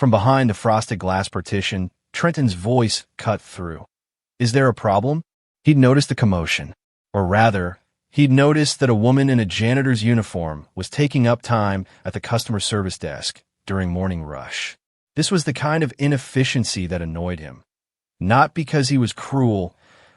From behind the frosted glass partition, Trenton's voice cut through. "Is there a problem?" He'd noticed the commotion. Or rather, he'd noticed that a woman in a janitor's uniform was taking up time at the customer service desk during morning rush. This was the kind of inefficiency that annoyed him. Not because he was cruel,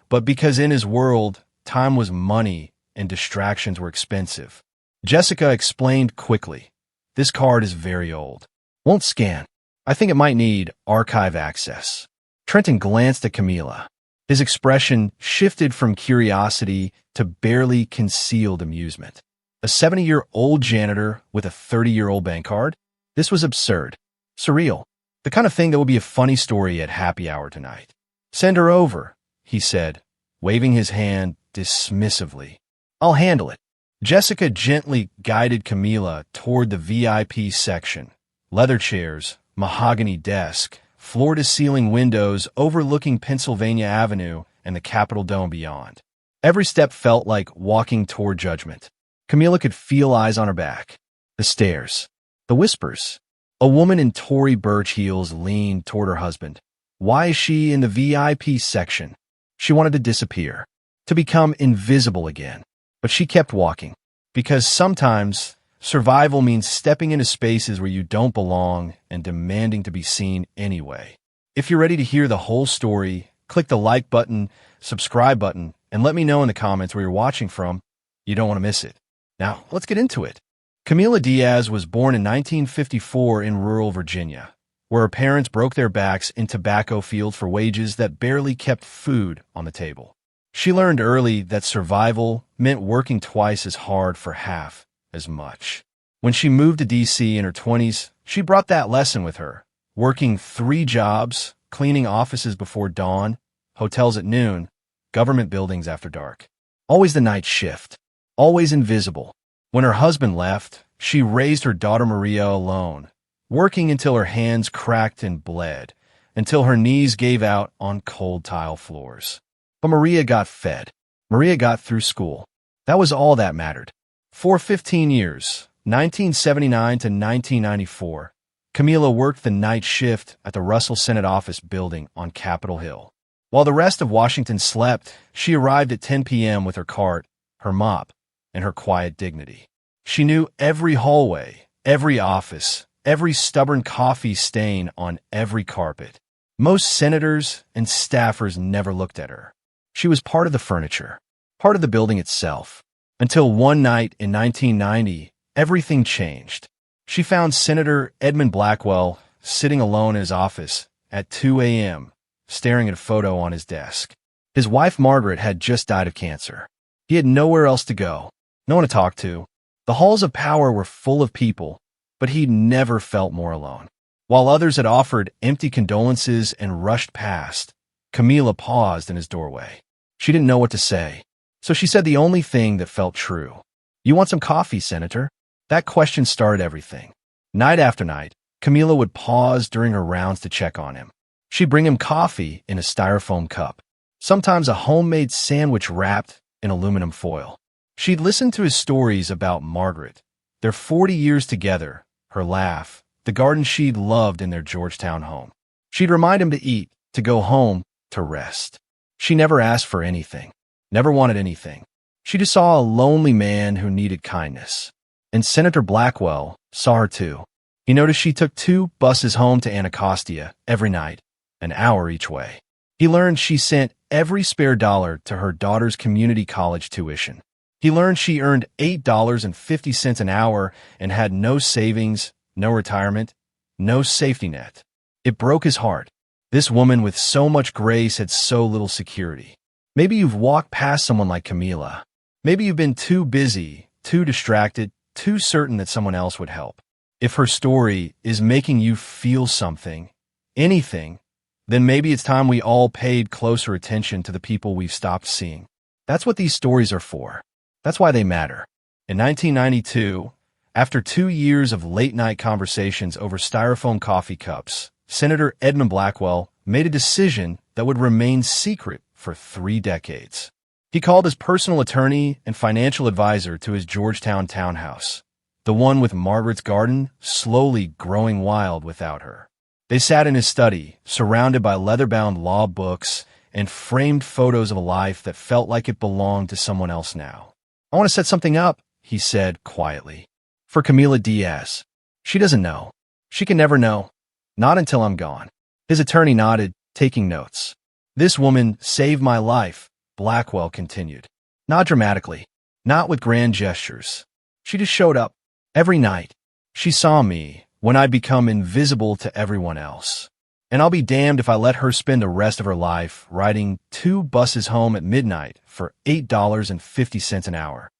but because in his world, time was money and distractions were expensive. Jessica explained quickly, "This card is very old. Won't scan. I think it might need archive access." Trenton glanced at Camila. His expression shifted from curiosity to barely concealed amusement. A 70-year-old janitor with a 30-year-old bank card? This was absurd. Surreal. The kind of thing that would be a funny story at happy hour tonight. "Send her over," he said, waving his hand dismissively. "I'll handle it." Jessica gently guided Camila toward the VIP section. Leather chairs, mahogany desk, floor-to-ceiling windows overlooking Pennsylvania Avenue and the Capitol Dome beyond. Every step felt like walking toward judgment. Camila could feel eyes on her back. The stares. The whispers. A woman in Tory Burch heels leaned toward her husband. Why is she in the VIP section? She wanted to disappear, to become invisible again. But she kept walking, because sometimes survival means stepping into spaces where you don't belong and demanding to be seen anyway. If you're ready to hear the whole story, click the like button, subscribe button, and let me know in the comments where you're watching from. You don't want to miss it. Now, let's get into it. Camila Diaz was born in 1954 in rural Virginia, where her parents broke their backs in tobacco fields for wages that barely kept food on the table. She learned early that survival meant working twice as hard for half as much. When she moved to D.C. in her 20s, she brought that lesson with her, working 3 jobs, cleaning offices before dawn, hotels at noon, government buildings after dark. Always the night shift, always invisible. When her husband left, she raised her daughter Maria alone, working until her hands cracked and bled, until her knees gave out on cold tile floors. But Maria got fed. Maria got through school. That was all that mattered. For 15 years, 1979 to 1994, Camila worked the night shift at the Russell Senate office building on Capitol Hill. While the rest of Washington slept, she arrived at 10 p.m. with her cart, her mop, and her quiet dignity. She knew every hallway, every office, every stubborn coffee stain on every carpet. Most senators and staffers never looked at her. She was part of the furniture, part of the building itself. Until one night in 1990, everything changed. She found Senator Edmund Blackwell sitting alone in his office at 2 a.m., staring at a photo on his desk. His wife Margaret had just died of cancer. He had nowhere else to go, no one to talk to. The halls of power were full of people, but he'd never felt more alone. While others had offered empty condolences and rushed past, Camila paused in his doorway. She didn't know what to say, so she said the only thing that felt true. "You want some coffee, Senator?" That question started everything. Night after night, Camila would pause during her rounds to check on him. She'd bring him coffee in a styrofoam cup, sometimes a homemade sandwich wrapped in aluminum foil. She'd listen to his stories about Margaret, their 40 years together, her laugh, the garden she'd loved in their Georgetown home. She'd remind him to eat, to go home, to rest. She never asked for anything, never wanted anything. She just saw a lonely man who needed kindness. And Senator Blackwell saw her too. He noticed she took 2 buses home to Anacostia every night, an hour each way. He learned she sent every spare dollar to her daughter's community college tuition. He learned she earned $8.50 an hour and had no savings, no retirement, no safety net. It broke his heart. This woman with so much grace had so little security. Maybe you've walked past someone like Camila. Maybe you've been too busy, too distracted, too certain that someone else would help. If her story is making you feel something, anything, then maybe it's time we all paid closer attention to the people we've stopped seeing. That's what these stories are for. That's why they matter. In 1992, after 2 years of late-night conversations over styrofoam coffee cups, Senator Edmund Blackwell made a decision that would remain secret for 3 decades. He called his personal attorney and financial advisor to his Georgetown townhouse, the one with Margaret's garden slowly growing wild without her. They sat in his study, surrounded by leather-bound law books and framed photos of a life that felt like it belonged to someone else now. "I want to set something up," he said quietly. "For Camila Diaz. She doesn't know. She can never know. Not until I'm gone." His attorney nodded, taking notes. "This woman saved my life," Blackwell continued. "Not dramatically. Not with grand gestures. She just showed up. Every night. She saw me when I'd become invisible to everyone else. And I'll be damned if I let her spend the rest of her life riding 2 buses home at midnight for $8.50 an hour."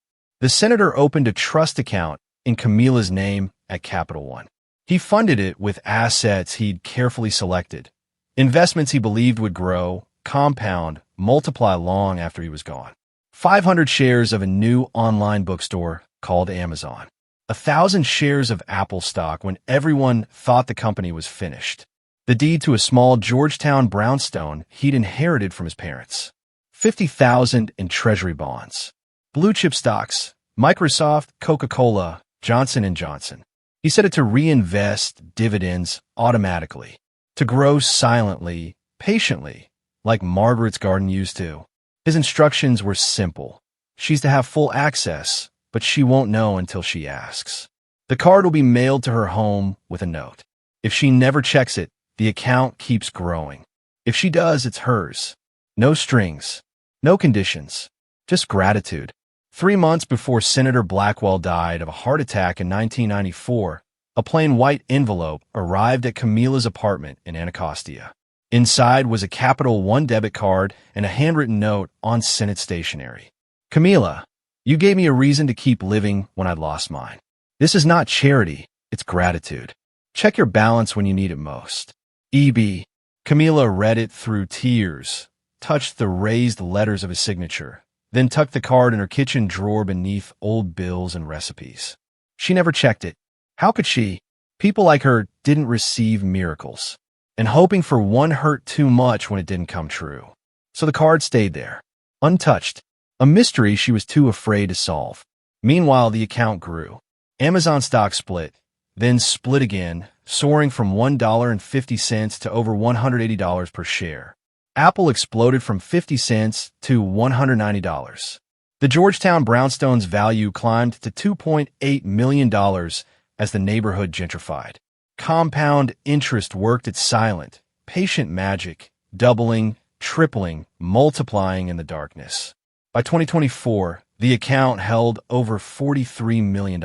The senator opened a trust account in Camila's name at Capital One. He funded it with assets he'd carefully selected, investments he believed would grow, compound, multiply long after he was gone. 500 shares of a new online bookstore called Amazon. 1,000 shares of Apple stock when everyone thought the company was finished. The deed to a small Georgetown brownstone he'd inherited from his parents. 50,000 in treasury bonds. Blue chip stocks, Microsoft, Coca-Cola, Johnson & Johnson. He set it to reinvest dividends automatically, to grow silently, patiently, like Margaret's garden used to. His instructions were simple. She's to have full access, but she won't know until she asks. The card will be mailed to her home with a note. If she never checks it, the account keeps growing. If she does, it's hers. No strings, no conditions, just gratitude. 3 months before Senator Blackwell died of a heart attack in 1994, a plain white envelope arrived at Camila's apartment in Anacostia. Inside was a Capital One debit card and a handwritten note on Senate stationery. "Camila, you gave me a reason to keep living when I'd lost mine. This is not charity, it's gratitude. Check your balance when you need it most. E.B." Camila read it through tears, touched the raised letters of his signature, then tucked the card in her kitchen drawer beneath old bills and recipes. She never checked it. How could she? People like her didn't receive miracles, and hoping for one hurt too much when it didn't come true. So the card stayed there, untouched, a mystery she was too afraid to solve. Meanwhile, the account grew. Amazon stock split, then split again, soaring from $1.50 to over $180 per share. Apple exploded from 50 cents to $190. The Georgetown brownstone's value climbed to $2.8 million as the neighborhood gentrified. Compound interest worked its silent, patient magic, doubling, tripling, multiplying in the darkness. By 2024, the account held over $43 million.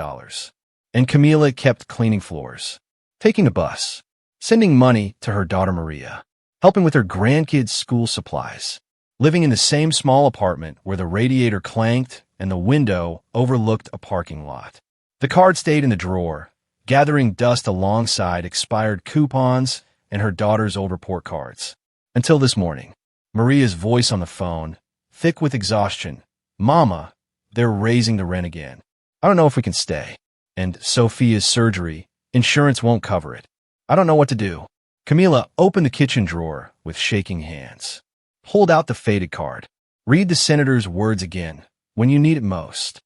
And Camila kept cleaning floors, taking a bus, sending money to her daughter Maria, helping with her grandkids' school supplies, living in the same small apartment where the radiator clanked and the window overlooked a parking lot. The card stayed in the drawer, gathering dust alongside expired coupons and her daughter's old report cards. Until this morning, Maria's voice on the phone, thick with exhaustion. "Mama, they're raising the rent again. I don't know if we can stay. And Sophia's surgery, insurance won't cover it. I don't know what to do." Camila opened the kitchen drawer with shaking hands, pulled out the faded card. Read the senator's words again, when you need it most.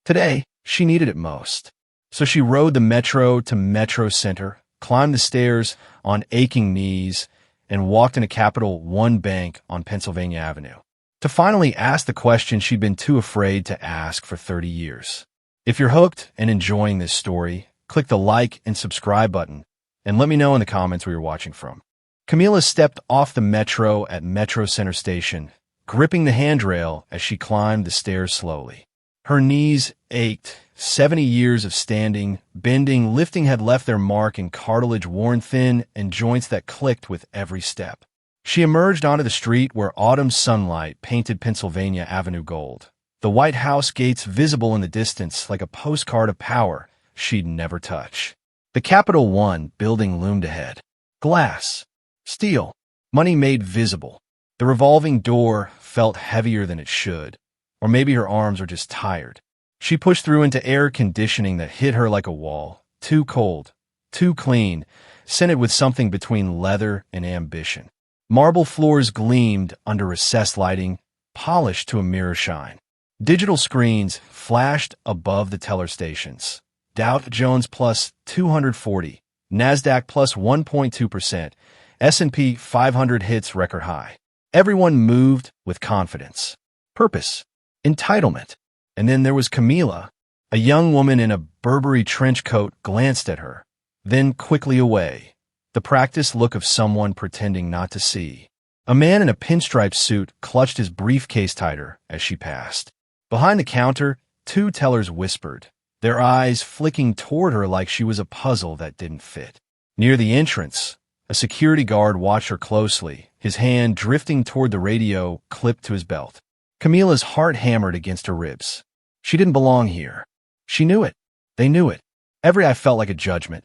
Today, she needed it most. So she rode the metro to Metro Center, climbed the stairs on aching knees, and walked in a Capital One bank on Pennsylvania Avenue, to finally ask the question she'd been too afraid to ask for 30 years. If you're hooked and enjoying this story, click the like and subscribe button, and let me know in the comments where you're watching from. Camila stepped off the metro at Metro Center Station, gripping the handrail as she climbed the stairs slowly. Her knees ached. 70 years of standing, bending, lifting had left their mark in cartilage worn thin and joints that clicked with every step. She emerged onto the street where autumn sunlight painted Pennsylvania Avenue gold, the White House gates visible in the distance like a postcard of power she'd never touch. The Capital One building loomed ahead. Glass, steel, money made visible. The revolving door felt heavier than it should, or maybe her arms were just tired. She pushed through into air conditioning that hit her like a wall, too cold, too clean, scented with something between leather and ambition. Marble floors gleamed under recessed lighting, polished to a mirror shine. Digital screens flashed above the teller stations. Dow Jones plus 240, NASDAQ plus 1.2%. S&P 500 hits record high. Everyone moved with confidence, purpose, entitlement. And then there was Camila. A young woman in a Burberry trench coat glanced at her, then quickly away, the practiced look of someone pretending not to see. A man in a pinstripe suit clutched his briefcase tighter as she passed. Behind the counter, two tellers whispered, their eyes flicking toward her like she was a puzzle that didn't fit. Near the entrance, a security guard watched her closely, his hand drifting toward the radio clipped to his belt. Camila's heart hammered against her ribs. She didn't belong here. She knew it. They knew it. Every eye felt like a judgment.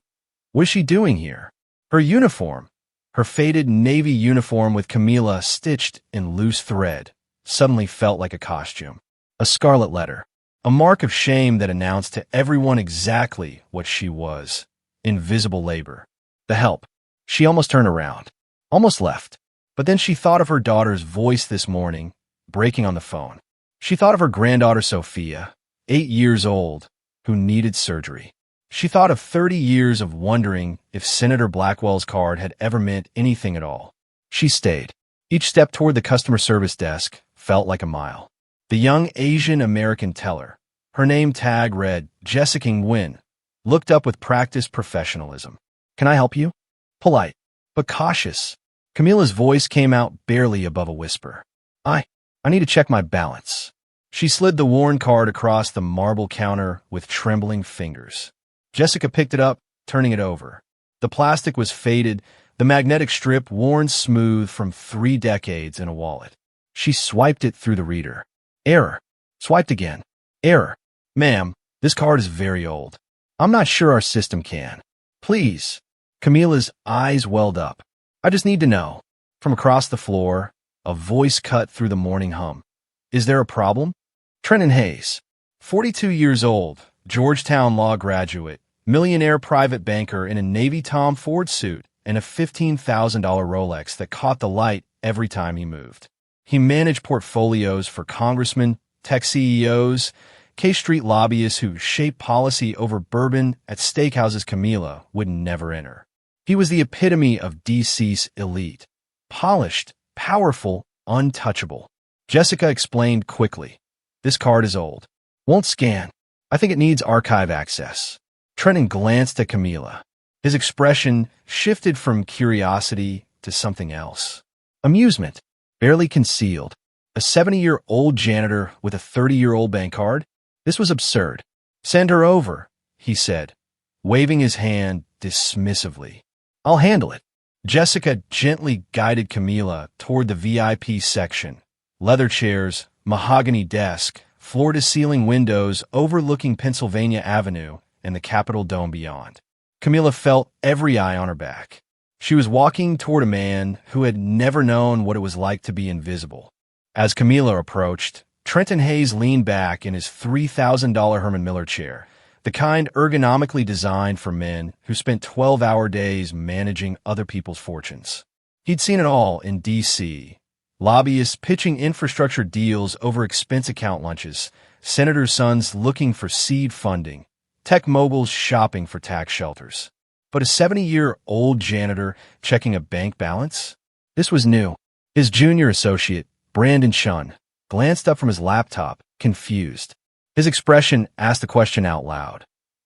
What is she doing here? Her uniform, her faded navy uniform with Camila stitched in loose thread, suddenly felt like a costume. A scarlet letter, a mark of shame that announced to everyone exactly what she was. Invisible labor. The help. She almost turned around, almost left. But then she thought of her daughter's voice this morning, breaking on the phone. She thought of her granddaughter Sophia, 8 years old, who needed surgery. She thought of 30 years of wondering if Senator Blackwell's card had ever meant anything at all. She stayed. Each step toward the customer service desk felt like a mile. The young Asian-American teller, her name tag read Jessica Nguyen, looked up with practiced professionalism. "Can I help you?" Polite, but cautious. Camila's voice came out barely above a whisper. I need to check my balance." She slid the worn card across the marble counter with trembling fingers. Jessica picked it up, turning it over. The plastic was faded, the magnetic strip worn smooth from 3 decades in a wallet. She swiped it through the reader. Error. Swiped again. Error. "Ma'am, this card is very old. I'm not sure our system can. Please." Camila's eyes welled up. "I just need to know." From across the floor, a voice cut through the morning hum. "Is there a problem?" Trenton Hayes, 42 years old, Georgetown law graduate, millionaire private banker in a Navy Tom Ford suit and a $15,000 Rolex that caught the light every time he moved. He managed portfolios for congressmen, tech CEOs, K Street lobbyists who shaped policy over bourbon at steakhouses Camila would never enter. He was the epitome of DC's elite. Polished, powerful, untouchable. Jessica explained quickly. "This card is old. Won't scan. I think it needs archive access." Trenton glanced at Camila. His expression shifted from curiosity to something else. Amusement, barely concealed. A 70-year-old janitor with a 30-year-old bank card? This was absurd. "Send her over," he said, waving his hand dismissively. "I'll handle it." Jessica gently guided Camila toward the VIP section. Leather chairs, mahogany desk, floor-to-ceiling windows overlooking Pennsylvania Avenue and the Capitol Dome beyond. Camila felt every eye on her back. She was walking toward a man who had never known what it was like to be invisible. As Camila approached, Trenton Hayes leaned back in his $3,000 Herman Miller chair, the kind ergonomically designed for men who spent 12-hour days managing other people's fortunes. He'd seen it all in D.C. Lobbyists pitching infrastructure deals over expense account lunches, senators' sons looking for seed funding, tech moguls shopping for tax shelters. But a 70-year-old janitor checking a bank balance? This was new. His junior associate, Brandon Chun, glanced up from his laptop, confused. His expression asked the question out loud.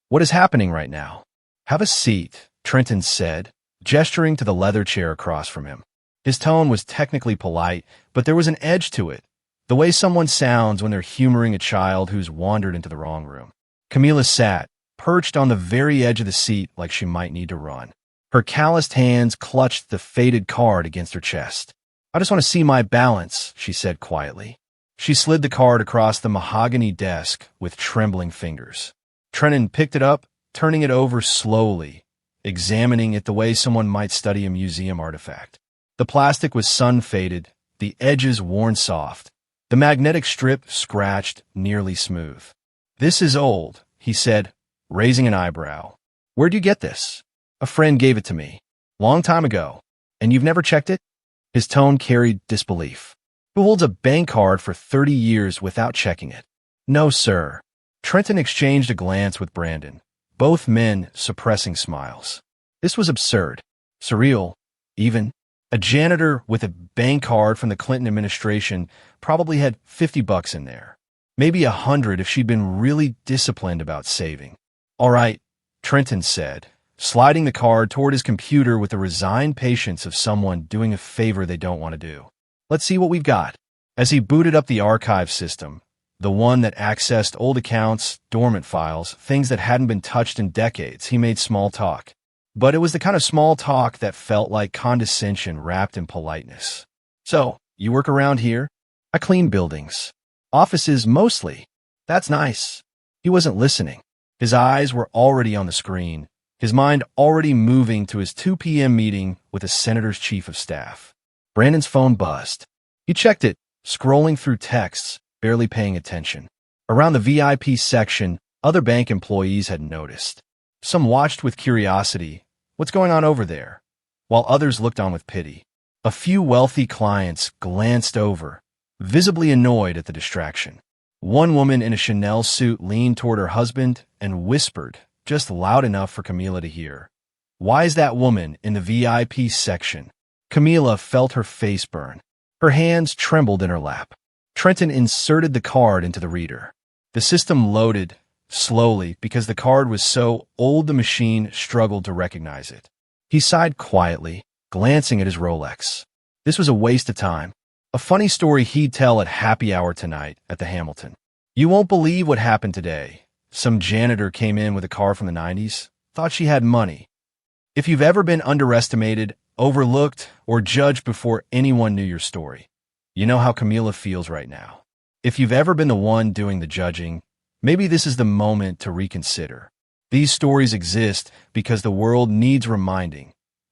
"What is happening right now?" "Have a seat," Trenton said, gesturing to the leather chair across from him. His tone was technically polite, but there was an edge to it, the way someone sounds when they're humoring a child who's wandered into the wrong room. Camila sat, perched on the very edge of the seat like she might need to run. Her calloused hands clutched the faded card against her chest. "I just want to see my balance," she said quietly. She slid the card across the mahogany desk with trembling fingers. Trenton picked it up, turning it over slowly, examining it the way someone might study a museum artifact. The plastic was sun-faded, the edges worn soft, the magnetic strip scratched, nearly smooth. "This is old," he said, raising an eyebrow. "Where'd you get this?" "A friend gave it to me. Long time ago. And you've never checked it?" His tone carried disbelief. "Who holds a bank card for 30 years without checking it?" "No, sir." Trenton exchanged a glance with Brandon, both men suppressing smiles. This was absurd, surreal, even. A janitor with a bank card from the Clinton administration probably had $50 in there. Maybe 100 if she'd been really disciplined about saving. All right, Trenton said, sliding the card toward his computer with the resigned patience of someone doing a favor they don't want to do. Let's see what we've got. As he booted up the archive system, the one that accessed old accounts, dormant files, things that hadn't been touched in decades, he made small talk. But it was the kind of small talk that felt like condescension wrapped in politeness. So, you work around here? I clean buildings. Offices mostly. That's nice. He wasn't listening. His eyes were already on the screen, his mind already moving to his 2 p.m. meeting with the senator's chief of staff. Brandon's phone buzzed. He checked it, scrolling through texts, barely paying attention. Around the VIP section, other bank employees had noticed. Some watched with curiosity, what's going on over there, while others looked on with pity. A few wealthy clients glanced over, visibly annoyed at the distraction. One woman in a Chanel suit leaned toward her husband and whispered, just loud enough for Camila to hear, "Why is that woman in the VIP section?" Camila felt her face burn. Her hands trembled in her lap. Trenton inserted the card into the reader. The system loaded slowly because the card was so old the machine struggled to recognize it. He sighed quietly, glancing at his Rolex. This was a waste of time. A funny story he'd tell at happy hour tonight at the Hamilton. You won't believe what happened today. Some janitor came in with a car from the 90s, thought she had money. If you've ever been underestimated, overlooked, or judged before anyone knew your story, you know how Camila feels right now. If you've ever been the one doing the judging, maybe this is the moment to reconsider. These stories exist because the world needs reminding.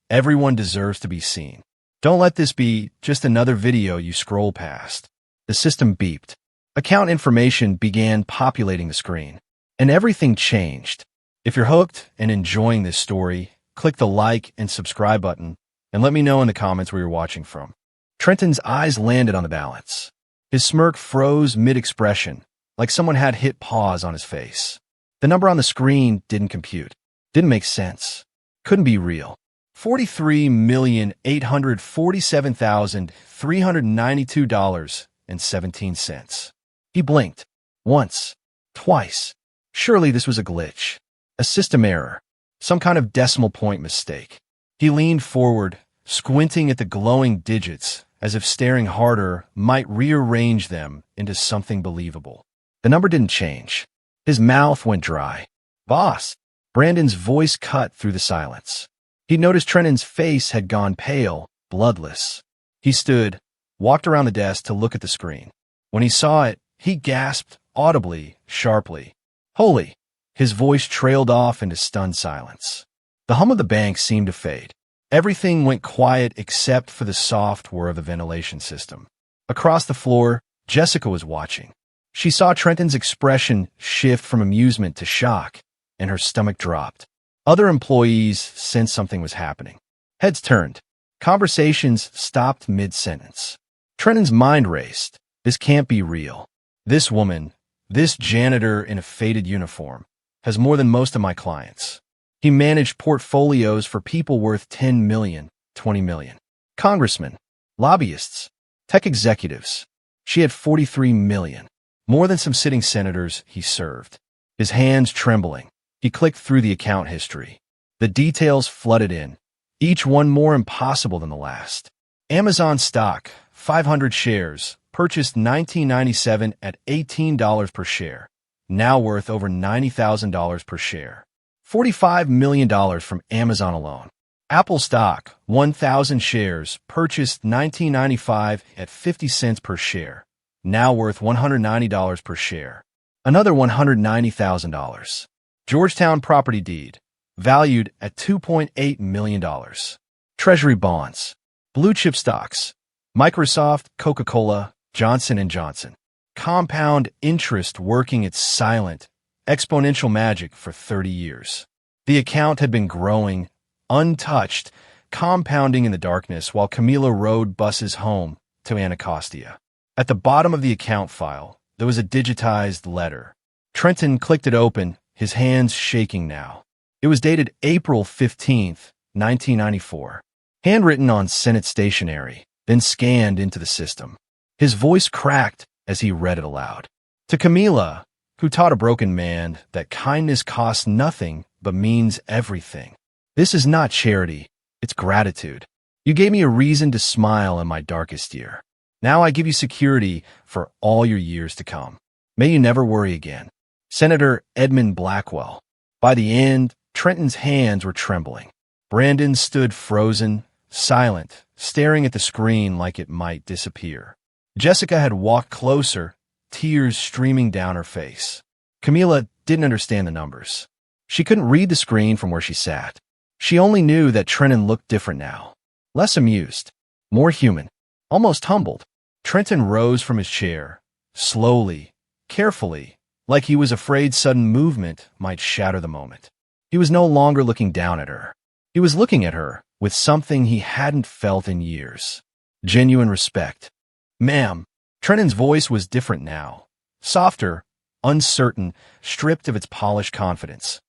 Everyone deserves to be seen. Don't let this be just another video you scroll past. The system beeped. Account information began populating the screen, and everything changed. If you're hooked and enjoying this story, click the like and subscribe button, and let me know in the comments where you're watching from. Trenton's eyes landed on the balance. His smirk froze mid-expression, like someone had hit pause on his face. The number on the screen didn't compute. Didn't make sense. Couldn't be real. $43,847,392.17. He blinked. Once. Twice. Surely this was a glitch. A system error. Some kind of decimal point mistake. He leaned forward, squinting at the glowing digits, as if staring harder might rearrange them into something believable. The number didn't change. His mouth went dry. "Boss." Brandon's voice cut through the silence. He noticed Trenton's face had gone pale, bloodless. He stood, walked around the desk to look at the screen. When he saw it, he gasped audibly, sharply. "Holy!" His voice trailed off into stunned silence. The hum of the bank seemed to fade. Everything went quiet except for the soft whir of the ventilation system. Across the floor, Jessica was watching. She saw Trenton's expression shift from amusement to shock, and her stomach dropped. Other employees sensed something was happening. Heads turned. Conversations stopped mid-sentence. Trenton's mind raced. This can't be real. This woman, this janitor in a faded uniform, has more than most of my clients. He managed portfolios for people worth 10 million, 20 million. Congressmen, lobbyists, tech executives. She had 43 million. More than some sitting senators he served. His hands trembling, he clicked through the account history. The details flooded in, each one more impossible than the last. Amazon stock, 500 shares, purchased 1997 at $18 per share, now worth over $90,000 per share. $45 million from Amazon alone. Apple stock, 1,000 shares, purchased 1995 at 50 cents per share, now worth $190 per share. Another $190,000. Georgetown property deed, valued at $2.8 million. Treasury bonds. Blue chip stocks. Microsoft, Coca-Cola, Johnson & Johnson. Compound interest working its silent, exponential magic for 30 years. The account had been growing, untouched, compounding in the darkness while Camila rode buses home to Anacostia. At the bottom of the account file, there was a digitized letter. Trenton clicked it open, his hands shaking now. It was dated April 15th, 1994. Handwritten on Senate stationery, then scanned into the system. His voice cracked as he read it aloud. To Camila, who taught a broken man that kindness costs nothing but means everything. This is not charity, it's gratitude. You gave me a reason to smile in my darkest year. Now I give you security for all your years to come. May you never worry again. Senator Edmund Blackwell. By the end, Trenton's hands were trembling. Brandon stood frozen, silent, staring at the screen like it might disappear. Jessica had walked closer, tears streaming down her face. Camila didn't understand the numbers. She couldn't read the screen from where she sat. She only knew that Trenton looked different now. Less amused, more human, almost humbled. Trenton rose from his chair, slowly, carefully, like he was afraid sudden movement might shatter the moment. He was no longer looking down at her. He was looking at her with something he hadn't felt in years. Genuine respect. Ma'am. Trenton's voice was different now. Softer, uncertain, stripped of its polished confidence.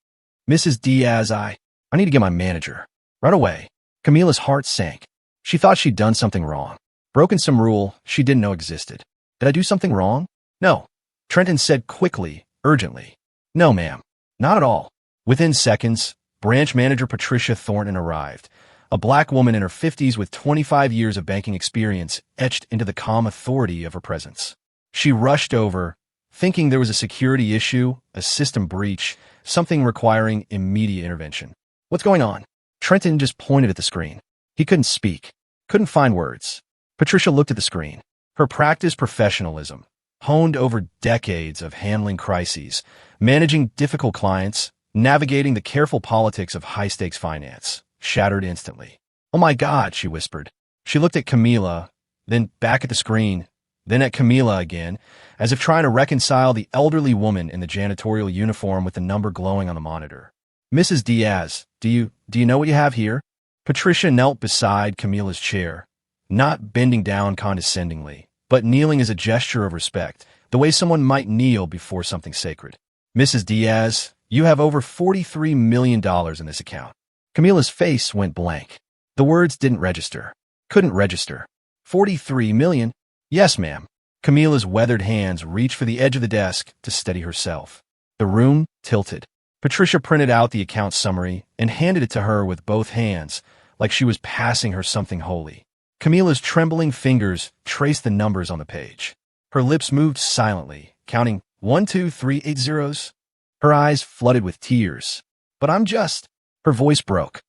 Mrs. Diaz, I need to get my manager. Right away. Camila's heart sank. She thought she'd done something wrong. Broken some rule she didn't know existed. Did I do something wrong? No. Trenton said quickly, urgently. No, ma'am. Not at all. Within seconds, branch manager Patricia Thornton arrived, a black woman in her 50s with 25 years of banking experience etched into the calm authority of her presence. She rushed over, thinking there was a security issue, a system breach, something requiring immediate intervention. What's going on? Trenton just pointed at the screen. He couldn't speak, couldn't find words. Patricia looked at the screen. Her practiced professionalism, honed over decades of handling crises, managing difficult clients, navigating the careful politics of high-stakes finance, shattered instantly. Oh my God, she whispered. She looked at Camila, then back at the screen, then at Camila again, as if trying to reconcile the elderly woman in the janitorial uniform with the number glowing on the monitor. Mrs. Diaz, do you know what you have here? Patricia knelt beside Camila's chair, not bending down condescendingly, but kneeling as a gesture of respect, the way someone might kneel before something sacred. Mrs. Diaz, you have over $43 million in this account. Camila's face went blank. The words didn't register. Couldn't register. 43 million? Yes, ma'am. Camila's weathered hands reached for the edge of the desk to steady herself. The room tilted. Patricia printed out the account summary and handed it to her with both hands, like she was passing her something holy. Camila's trembling fingers traced the numbers on the page. Her lips moved silently, counting 1, 2, 3, 8 zeros. Her eyes flooded with tears. But I'm just... Her voice broke.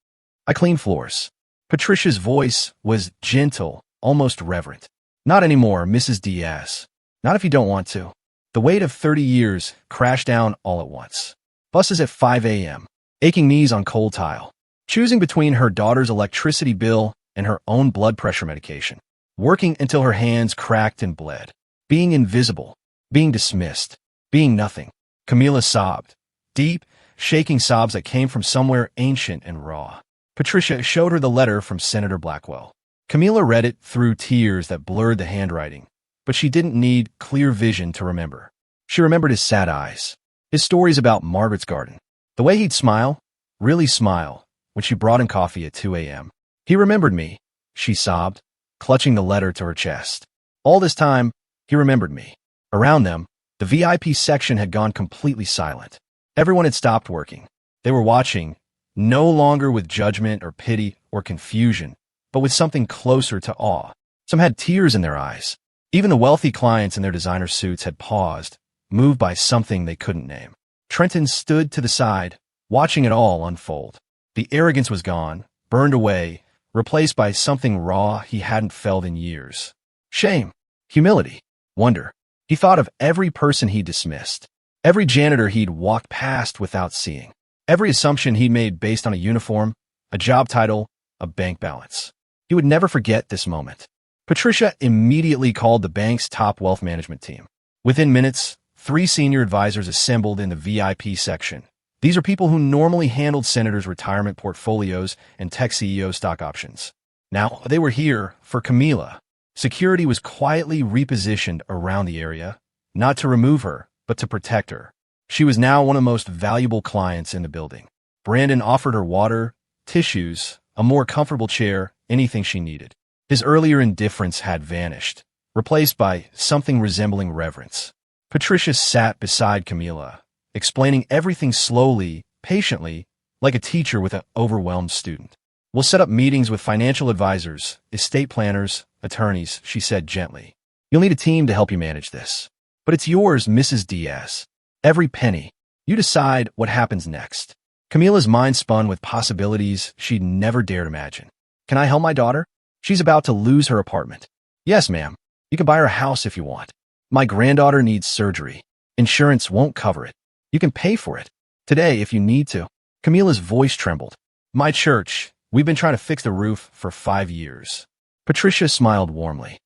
I clean floors. Patricia's voice was gentle, almost reverent. Not anymore, Mrs. Diaz. Not if you don't want to. The weight of 30 years crashed down all at once. Buses at 5 a.m., aching knees on cold tile, choosing between her daughter's electricity bill and her own blood pressure medication, working until her hands cracked and bled, being invisible, being dismissed, being nothing. Camila sobbed, deep, shaking sobs that came from somewhere ancient and raw. Patricia showed her the letter from Senator Blackwell. Camila read it through tears that blurred the handwriting, but she didn't need clear vision to remember. She remembered his sad eyes, his stories about Margaret's garden, the way he'd smile, really smile, when she brought him coffee at 2 a.m. He remembered me, she sobbed, clutching the letter to her chest. All this time, he remembered me. Around them, the VIP section had gone completely silent. Everyone had stopped working. They were watching, no longer with judgment or pity or confusion, but with something closer to awe. Some had tears in their eyes. Even the wealthy clients in their designer suits had paused, moved by something they couldn't name. Trenton stood to the side, watching it all unfold. The arrogance was gone, burned away, replaced by something raw he hadn't felt in years. Shame, humility, wonder. He thought of every person he'd dismissed, every janitor he'd walked past without seeing, every assumption he'd made based on a uniform, a job title, a bank balance. He would never forget this moment. Patricia immediately called the bank's top wealth management team. Within minutes, 3 senior advisors assembled in the VIP section. These are people who normally handled senators' retirement portfolios and tech CEO stock options. Now, they were here for Camila. Security was quietly repositioned around the area, not to remove her, but to protect her. She was now one of the most valuable clients in the building. Brandon offered her water, tissues, a more comfortable chair, anything she needed. His earlier indifference had vanished, replaced by something resembling reverence. Patricia sat beside Camila, explaining everything slowly, patiently, like a teacher with an overwhelmed student. We'll set up meetings with financial advisors, estate planners, attorneys, she said gently. You'll need a team to help you manage this. But it's yours, Mrs. Diaz. Every penny. You decide what happens next. Camila's mind spun with possibilities she'd never dared imagine. Can I help my daughter? She's about to lose her apartment. Yes, ma'am. You can buy her a house if you want. My granddaughter needs surgery. Insurance won't cover it. You can pay for it. Today, if you need to. Camila's voice trembled. My church, we've been trying to fix the roof for 5 years. Patricia smiled warmly.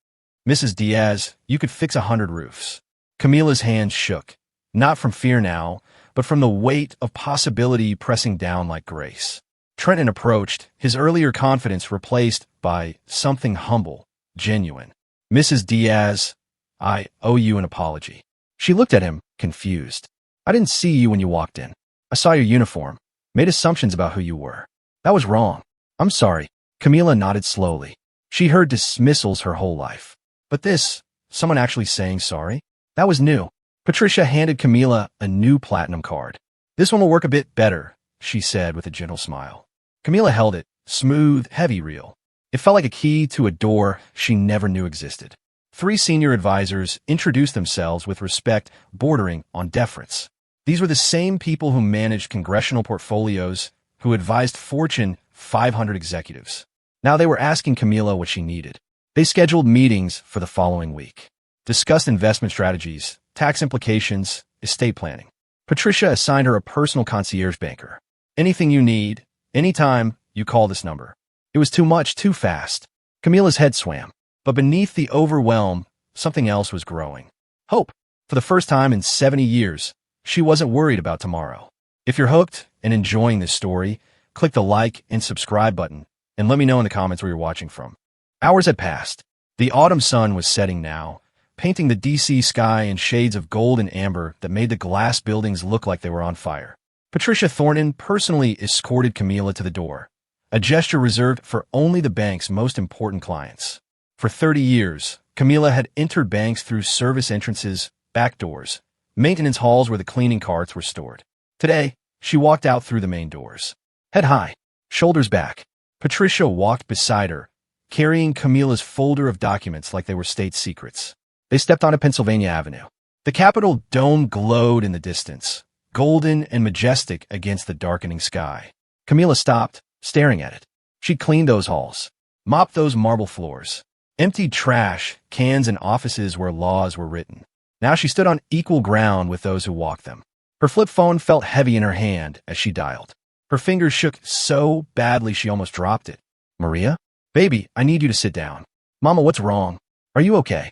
Mrs. Diaz, you could fix 100 roofs. Camila's hands shook, not from fear now, but from the weight of possibility pressing down like grace. Trenton approached, his earlier confidence replaced by something humble, genuine. Mrs. Diaz, I owe you an apology. She looked at him, confused. I didn't see you when you walked in. I saw your uniform, made assumptions about who you were. That was wrong. I'm sorry. Camila nodded slowly. She heard dismissals her whole life. But this, someone actually saying sorry? That was new. Patricia handed Camila a new platinum card. This one will work a bit better, she said with a gentle smile. Camila held it, smooth, heavy reel. It felt like a key to a door she never knew existed. 3 senior advisors introduced themselves with respect bordering on deference. These were the same people who managed congressional portfolios, who advised Fortune 500 executives. Now they were asking Camila what she needed. They scheduled meetings for the following week, discussed investment strategies, tax implications, estate planning. Patricia assigned her a personal concierge banker. Anything you need, anytime, you call this number. It was too much, too fast. Camila's head swam, but beneath the overwhelm, something else was growing. Hope. For the first time in 70 years, she wasn't worried about tomorrow. If you're hooked and enjoying this story, click the like and subscribe button, and let me know in the comments where you're watching from. Hours had passed. The autumn sun was setting now, painting the DC sky in shades of gold and amber that made the glass buildings look like they were on fire. Patricia Thornton personally escorted Camila to the door, a gesture reserved for only the bank's most important clients. For 30 years, Camila had entered banks through service entrances, back doors, maintenance halls where the cleaning carts were stored. Today, she walked out through the main doors. Head high, shoulders back. Patricia walked beside her, carrying Camila's folder of documents like they were state secrets. They stepped onto Pennsylvania Avenue. The Capitol dome glowed in the distance, golden and majestic against the darkening sky. Camila stopped, staring at it. She'd cleaned those halls, mopped those marble floors, emptied trash, cans, and offices where laws were written. Now she stood on equal ground with those who walked them. Her flip phone felt heavy in her hand as she dialed. Her fingers shook so badly she almost dropped it. Maria? Baby, I need you to sit down. Mama, what's wrong? Are you okay?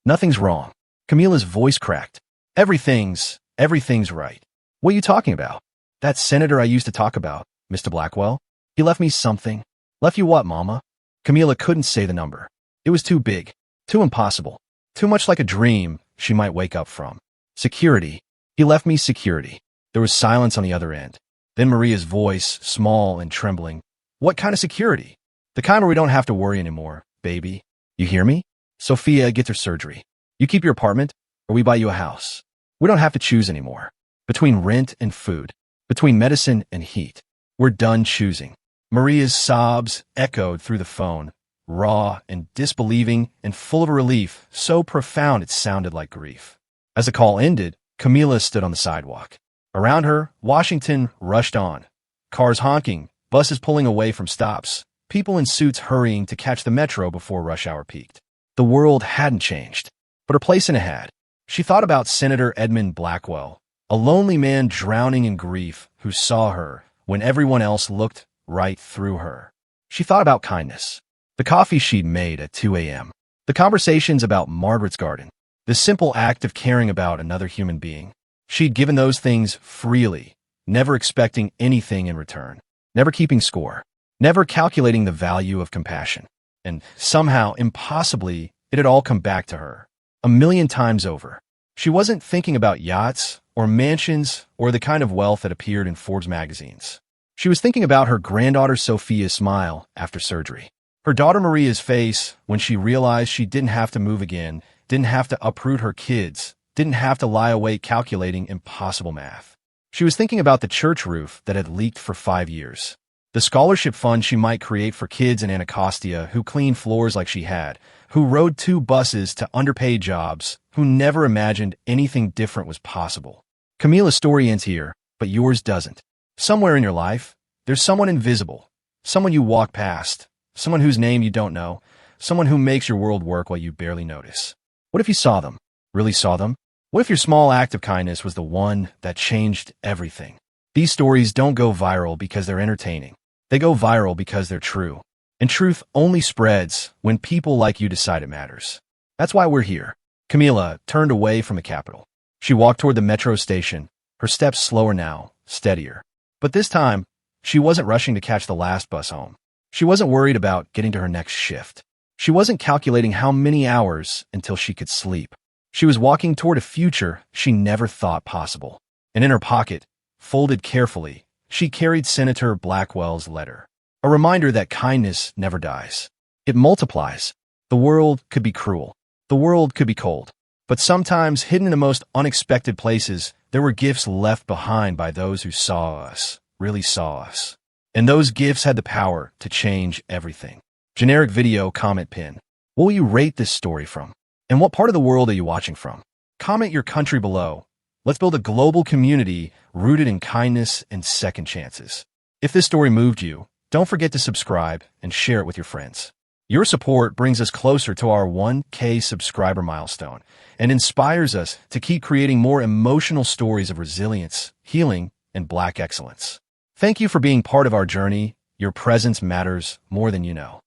Nothing's wrong. Camila's voice cracked. Everything's right. What are you talking about? That senator I used to talk about, Mr. Blackwell. He left me something. Left you what, Mama? Camila couldn't say the number. It was too big, too impossible, too much like a dream she might wake up from. Security. He left me security. There was silence on the other end. Then Maria's voice, small and trembling. What kind of security? The kind where we don't have to worry anymore, baby. You hear me? Sophia gets her surgery. You keep your apartment, or we buy you a house. We don't have to choose anymore. Between rent and food, between medicine and heat, we're done choosing. Maria's sobs echoed through the phone, raw and disbelieving and full of a relief so profound it sounded like grief. As the call ended, Camila stood on the sidewalk. Around her, Washington rushed on. Cars honking, buses pulling away from stops, people in suits hurrying to catch the metro before rush hour peaked. The world hadn't changed, but her place in it had. She thought about Senator Edmund Blackwell, a lonely man drowning in grief who saw her when everyone else looked right through her. She thought about kindness, the coffee she'd made at 2 a.m., the conversations about Margaret's garden, the simple act of caring about another human being. She'd given those things freely, never expecting anything in return, never keeping score, never calculating the value of compassion. And somehow, impossibly, it had all come back to her, 1,000,000 times over. She wasn't thinking about yachts or mansions or the kind of wealth that appeared in Forbes magazines. She was thinking about her granddaughter Sophia's smile after surgery. Her daughter Maria's face when she realized she didn't have to move again, didn't have to uproot her kids, didn't have to lie awake calculating impossible math. She was thinking about the church roof that had leaked for 5 years. The scholarship fund she might create for kids in Anacostia who cleaned floors like she had, who rode 2 buses to underpaid jobs, who never imagined anything different was possible. Camila's story ends here, but yours doesn't. Somewhere in your life, there's someone invisible, someone you walk past, someone whose name you don't know, someone who makes your world work while you barely notice. What if you saw them? Really saw them? What if your small act of kindness was the one that changed everything? These stories don't go viral because they're entertaining. They go viral because they're true. And truth only spreads when people like you decide it matters. That's why we're here. Camila turned away from the capital. She walked toward the metro station, her steps slower now, steadier. But this time, she wasn't rushing to catch the last bus home. She wasn't worried about getting to her next shift. She wasn't calculating how many hours until she could sleep. She was walking toward a future she never thought possible. And in her pocket, folded carefully, she carried Senator Blackwell's letter. A reminder that kindness never dies. It multiplies. The world could be cruel. The world could be cold. But sometimes, hidden in the most unexpected places, there were gifts left behind by those who saw us, really saw us. And those gifts had the power to change everything. Generic video comment pin. What will you rate this story from? And what part of the world are you watching from? Comment your country below. Let's build a global community rooted in kindness and second chances. If this story moved you, don't forget to subscribe and share it with your friends. Your support brings us closer to our 1K subscriber milestone and inspires us to keep creating more emotional stories of resilience, healing, and Black excellence. Thank you for being part of our journey. Your presence matters more than you know.